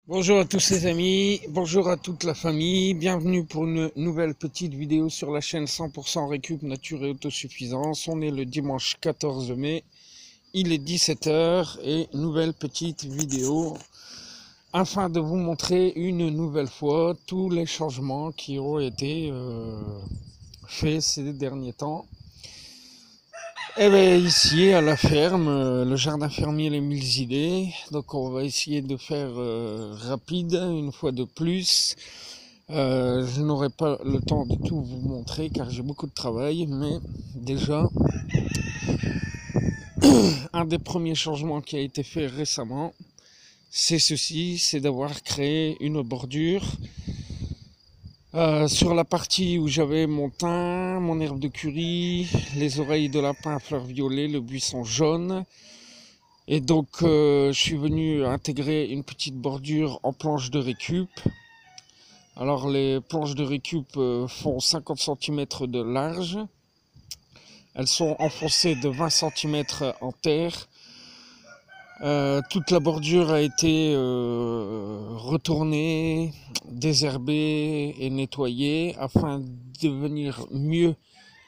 Bonjour à tous les amis, bonjour à toute la famille, bienvenue pour une nouvelle petite vidéo sur la chaîne 100% Récup Nature et Autosuffisance. On est le dimanche 14 mai, il est 17 h et nouvelle petite vidéo afin de vous montrer une nouvelle fois tous les changements qui ont été faits ces derniers temps. Et bien ici à la ferme, le jardin fermier Les Mille Idées, donc on va essayer de faire rapide une fois de plus. Je n'aurai pas le temps de tout vous montrer car j'ai beaucoup de travail, mais déjà un des premiers changements qui a été fait récemment, c'est ceci, c'est d'avoir créé une bordure sur la partie où j'avais mon thym, mon herbe de curry, les oreilles de lapin à fleurs violet, le buisson jaune. Et donc je suis venu intégrer une petite bordure en planche de récup. Alors les planches de récup font 50 cm de large. Elles sont enfoncées de 20 cm en terre. Toute la bordure a été retournée, désherbée et nettoyée afin de venir mieux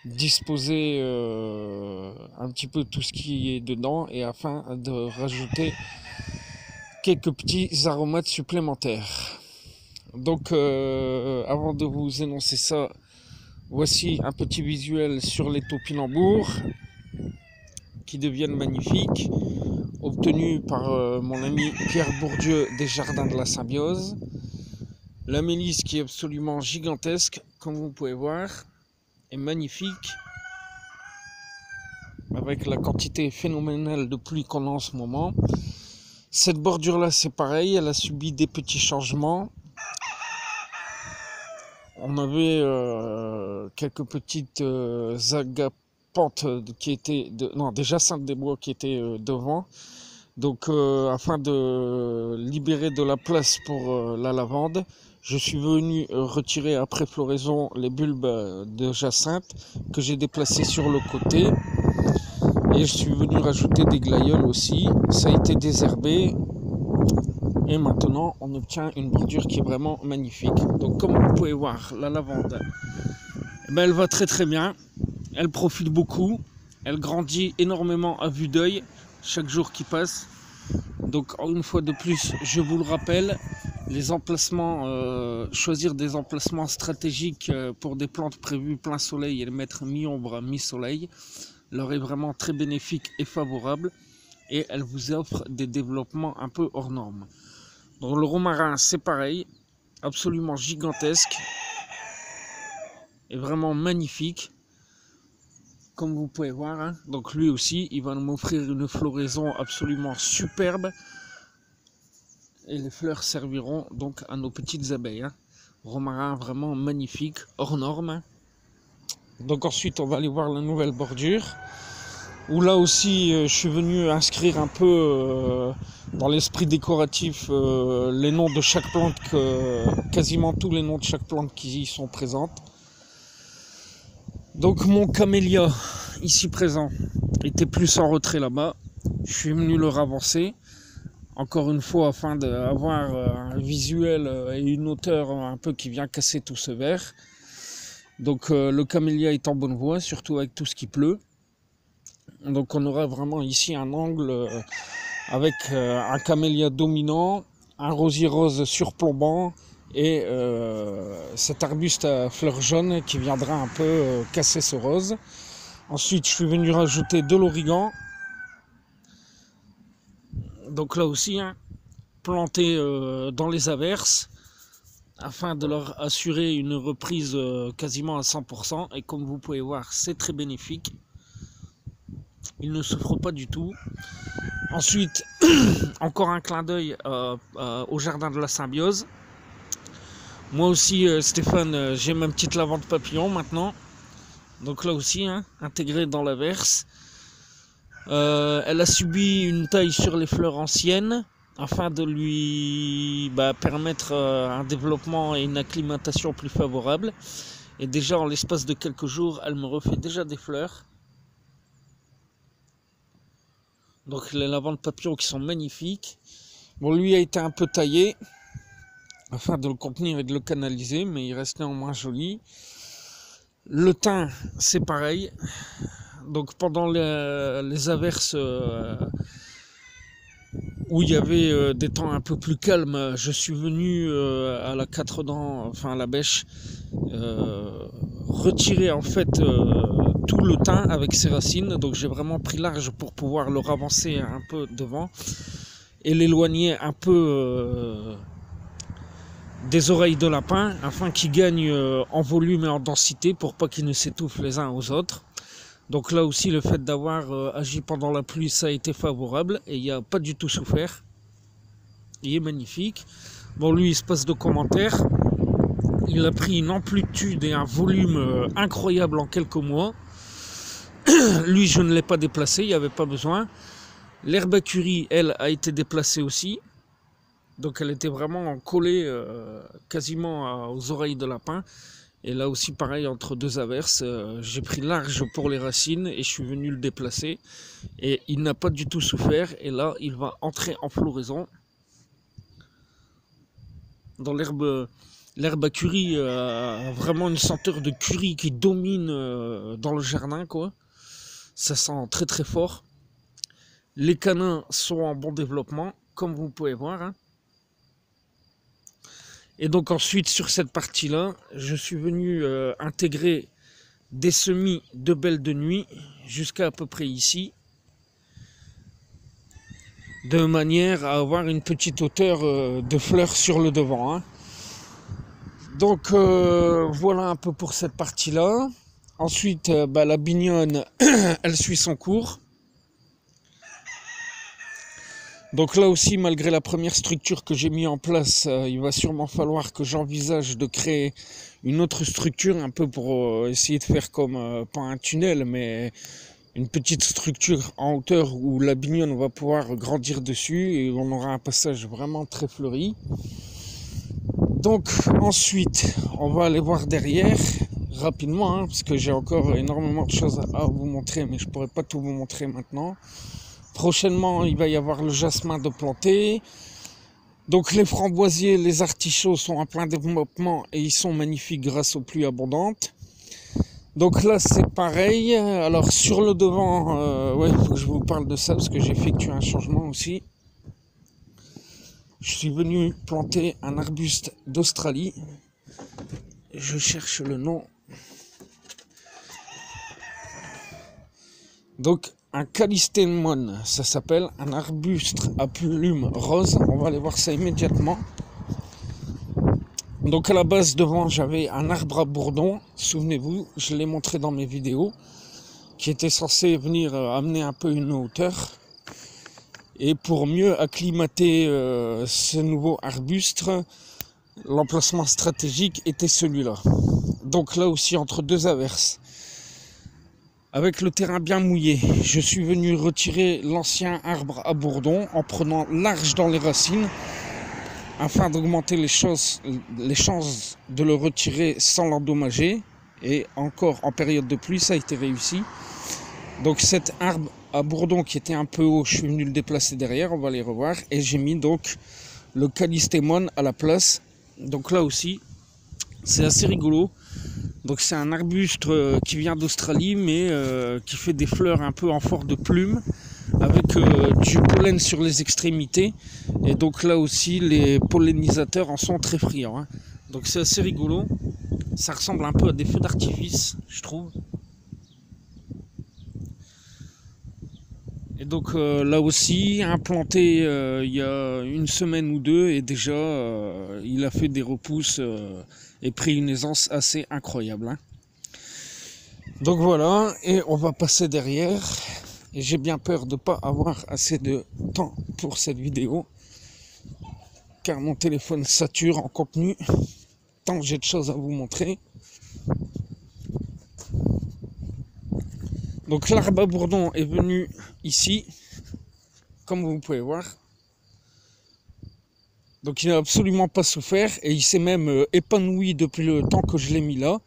disposer un petit peu tout ce qui est dedans et afin de rajouter quelques petits aromates supplémentaires. Donc avant de vous énoncer ça, voici un petit visuel sur les topinambours qui deviennent magnifiques, obtenus par mon ami Pierre Bourdieu des Jardins de la Symbiose. La mélisse qui est absolument gigantesque, comme vous pouvez voir, est magnifique, avec la quantité phénoménale de pluie qu'on a en ce moment. Cette bordure là c'est pareil, elle a subi des petits changements. On avait quelques petites agapanthes qui étaient des jacinthes des bois qui étaient devant. Donc afin de libérer de la place pour la lavande, je suis venu retirer après floraison les bulbes de jacinthe que j'ai déplacés sur le côté. Et je suis venu rajouter des glaïeuls aussi. Ça a été désherbé. Et maintenant, on obtient une bordure qui est vraiment magnifique. Donc comme vous pouvez voir, la lavande, elle va très très bien. Elle profite beaucoup. Elle grandit énormément à vue d'œil chaque jour qui passe. Donc une fois de plus, je vous le rappelle, les emplacements, choisir des emplacements stratégiques pour des plantes prévues plein soleil et les mettre mi-ombre, mi-soleil, leur est vraiment très bénéfique et favorable. Et elle vous offre des développements un peu hors normes. Donc le romarin c'est pareil, absolument gigantesque et vraiment magnifique, comme vous pouvez voir, hein. Donc lui aussi il va m'offrir une floraison absolument superbe et les fleurs serviront donc à nos petites abeilles, hein. Romarin vraiment magnifique, hors norme. Donc ensuite on va aller voir la nouvelle bordure, où là aussi je suis venu inscrire un peu dans l'esprit décoratif les noms de chaque plante, quasiment tous les noms de chaque plante qui y sont présentes. Donc mon camélia ici présent était plus en retrait là-bas, je suis venu le ravancer, encore une fois afin d'avoir un visuel et une hauteur un peu qui vient casser tout ce vert. Donc le camélia est en bonne voie, surtout avec tout ce qui pleut. Donc on aura vraiment ici un angle avec un camélia dominant, un rosier rose surplombant et cet arbuste à fleurs jaunes qui viendra un peu casser ce rose. Ensuite je suis venu rajouter de l'origan. Donc là aussi, hein, planté dans les averses afin de leur assurer une reprise quasiment à 100%. Et comme vous pouvez voir, c'est très bénéfique. Il ne souffre pas du tout. Ensuite, encore un clin d'œil au jardin de la Symbiose. Moi aussi, Stéphane, j'ai ma petite lavande papillon maintenant. Donc là aussi, hein, intégrée dans l'averse. Elle a subi une taille sur les fleurs anciennes afin de lui permettre un développement et une acclimatation plus favorable. Et déjà, en l'espace de quelques jours, elle me refait déjà des fleurs. Donc les lavandes papillons qui sont magnifiques. Bon, lui a été un peu taillé. afin de le contenir et de le canaliser, mais il reste néanmoins joli. Le thym, c'est pareil. Donc pendant les averses où il y avait des temps un peu plus calmes, je suis venu à la 4 dents, enfin à la bêche, retirer en fait tout le thym avec ses racines. Donc j'ai vraiment pris large pour pouvoir le ravancer un peu devant et l'éloigner un peu des oreilles de lapin afin qu'ils gagnent en volume et en densité pour pas qu'ils ne s'étouffent les uns aux autres. Donc là aussi, le fait d'avoir agi pendant la pluie, ça a été favorable et il n'y a pas du tout souffert. Il est magnifique. Bon, lui, il se passe de commentaires. Il a pris une amplitude et un volume incroyable en quelques mois. Lui, je ne l'ai pas déplacé, il n'y avait pas besoin. L'herbe à curry, elle, a été déplacée aussi. Donc elle était vraiment collée quasiment aux oreilles de lapin. Et là aussi pareil, entre deux averses, j'ai pris large pour les racines et je suis venu le déplacer. Et il n'a pas du tout souffert. Et là, il va entrer en floraison. Dans l'herbe à curry, vraiment une senteur de curry qui domine dans le jardin, quoi. Ça sent très très fort. Les canins sont en bon développement, comme vous pouvez voir, hein. Et donc ensuite, sur cette partie-là, je suis venu intégrer des semis de belle de nuit jusqu'à à peu près ici, de manière à avoir une petite hauteur de fleurs sur le devant, hein. Donc voilà un peu pour cette partie-là. Ensuite, la bignonne, elle suit son cours. Donc là aussi, malgré la première structure que j'ai mis en place, il va sûrement falloir que j'envisage de créer une autre structure, un peu pour essayer de faire comme, pas un tunnel, mais une petite structure en hauteur où la bignonne va pouvoir grandir dessus et on aura un passage vraiment très fleuri. Donc ensuite, on va aller voir derrière, rapidement, hein, parce que j'ai encore énormément de choses à vous montrer, mais je ne pourrais pas tout vous montrer maintenant. Prochainement, il va y avoir le jasmin de planter. Donc les framboisiers, les artichauts sont en plein développement et ils sont magnifiques grâce aux pluies abondantes. Donc là, c'est pareil. Alors sur le devant, ouais, il faut que je vous parle de ça parce que j'ai effectué un changement aussi. Je suis venu planter un arbuste d'Australie. Je cherche le nom. Donc un callistémon, ça s'appelle un arbuste à plumes roses. On va aller voir ça immédiatement. Donc à la base devant j'avais un arbre à bourdon, souvenez-vous, je l'ai montré dans mes vidéos, qui était censé venir amener un peu une hauteur. Et pour mieux acclimater ce nouveau arbuste, l'emplacement stratégique était celui-là. Donc là aussi entre deux averses. Avec le terrain bien mouillé, je suis venu retirer l'ancien arbre à bourdon en prenant large dans les racines afin d'augmenter les chances de le retirer sans l'endommager. Et encore en période de pluie, ça a été réussi. Donc cet arbre à bourdon qui était un peu haut, je suis venu le déplacer derrière, on va les revoir. Et j'ai mis donc le callistémon à la place. Donc là aussi, c'est assez rigolo. Donc c'est un arbuste qui vient d'Australie, mais qui fait des fleurs un peu en forme de plume, avec du pollen sur les extrémités. Et donc là aussi, les pollinisateurs en sont très friands, hein. Donc c'est assez rigolo. Ça ressemble un peu à des feux d'artifice, je trouve. Et donc là aussi, implanté il y a une semaine ou deux, et déjà il a fait des repousses et pris une aisance assez incroyable, hein. Donc voilà, et on va passer derrière. Et j'ai bien peur de ne pas avoir assez de temps pour cette vidéo, car mon téléphone sature en contenu, tant j'ai de choses à vous montrer. Donc l'arbre à bourdon est venu ici, comme vous pouvez voir. Donc il n'a absolument pas souffert et il s'est même épanoui depuis le temps que je l'ai mis là.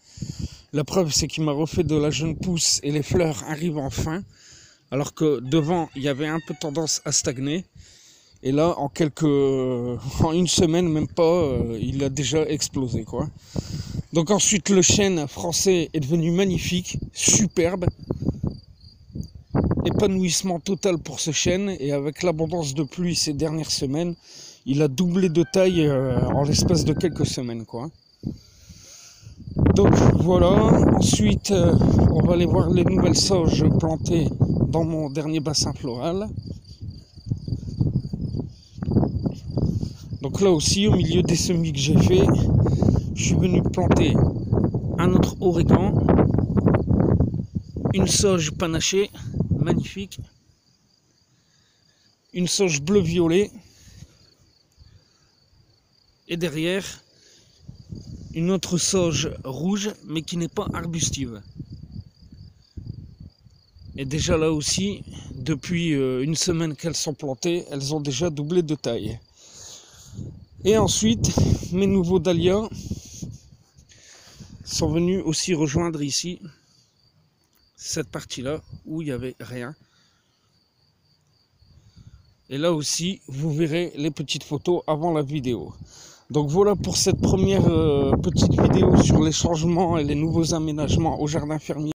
La preuve, c'est qu'il m'a refait de la jeune pousse et les fleurs arrivent enfin, alors que devant il y avait un peu tendance à stagner. Et là, en une semaine, même pas, il a déjà explosé, quoi. Donc ensuite, le chêne français est devenu magnifique, superbe. Épanouissement total pour ce chêne. Et avec l'abondance de pluie ces dernières semaines, il a doublé de taille en l'espace de quelques semaines, quoi. Donc voilà. Ensuite, on va aller voir les nouvelles sauges plantées dans mon dernier bassin floral. Donc là aussi, au milieu des semis que j'ai fait, je suis venu planter un autre origan, une sauge panachée, magnifique, une sauge bleu-violet, et derrière, une autre sauge rouge, mais qui n'est pas arbustive. Et déjà là aussi, depuis une semaine qu'elles sont plantées, elles ont déjà doublé de taille. Et ensuite, mes nouveaux dahlias sont venus aussi rejoindre ici, cette partie-là, où il n'y avait rien. Et là aussi, vous verrez les petites photos avant la vidéo. Donc voilà pour cette première petite vidéo sur les changements et les nouveaux aménagements au jardin fermier.